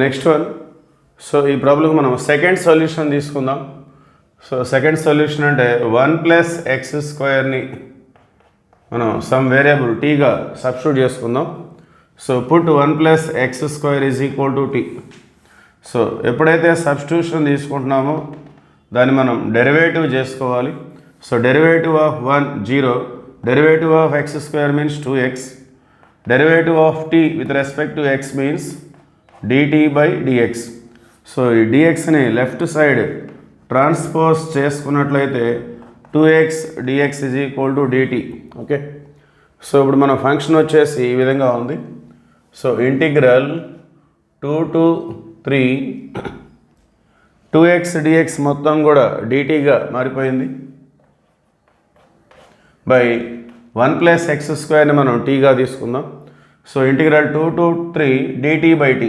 Next one. So ఈ problem మనం second solution తీసుకుందాం. సో సెకండ్ సొల్యూషన్ అంటే 1+x² మనం సమ్ వేరియబుల్ టీగా సబ్స్టిట్యూట్ చేసుకుందాం. So put 1+x² = t. So ఎప్పుడైతే సబ్స్టిట్యూషన్ తీసుకుంటున్నామో దాన్ని మనం డెరివేటివ్ చేసుకోవాలి. So derivative of 1 0, derivative of x² means 2x, derivative of t with respect to x means dt/dx. So ఈ dxని left side transpose చేసుకున్నట్లయితే 2x dx = dt. Okay. So ఇప్పుడు మన function వచ్చేసి ఈ విధంగా ఉంది. So integral 2 to 3 2x dx మొత్తం కూడా dtగా మారిపోయింది. బై 1+x² మనం tగా తీసుకుందాం. So integral 2 to 3 dt/t.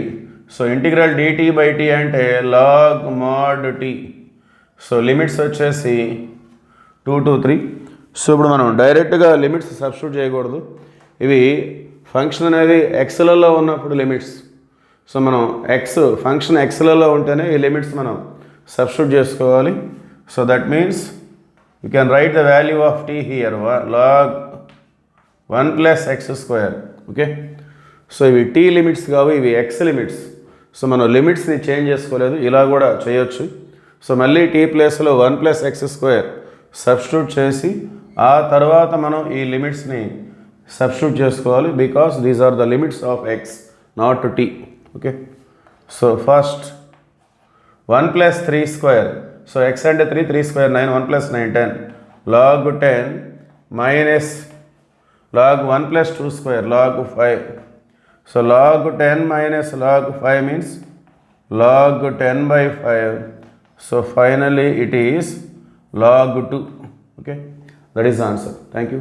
So integral dt/t అంటే log mod t. So limits వచ్చేసి 2 to 3. సో ఇప్పుడు మనం డైరెక్ట్గా లిమిట్స్ సబ్స్టిట్యూట్ చేయకూడదు. ఇవి ఫంక్షన్ అనేది ఎక్స్లలో ఉన్నప్పుడు లిమిట్స్. సో మనం ఫంక్షన్ ఎక్స్లలో ఉంటేనే ఈ లిమిట్స్ మనం సబ్స్టిట్యూట్ చేసుకోవాలి. So that means you can write the value of t here log 1+x². Okay. So ఇవి t లిమిట్స్ కావు, ఇవి x లిమిట్స్. సో మనం లిమిట్స్ని చేంజ్ చేసుకోలేదు, ఇలా కూడా చేయొచ్చు. సో మళ్ళీ t ప్లేస్లో 1+x² సబ్స్టిట్యూట్ చేసి ఆ తర్వాత మనం ఈ లిమిట్స్ని సబ్స్టిట్యూట్ చేసుకోవాలి. Because these are the limits of x, not t. Okay. So first 1+3². So x అంటే 3, 3² 9, 1+9 10, log 10 minus log 1+2² log 5. So log 10 minus log 5 means log 10/5. So finally it is log 2. Okay, that is the answer. Thank you.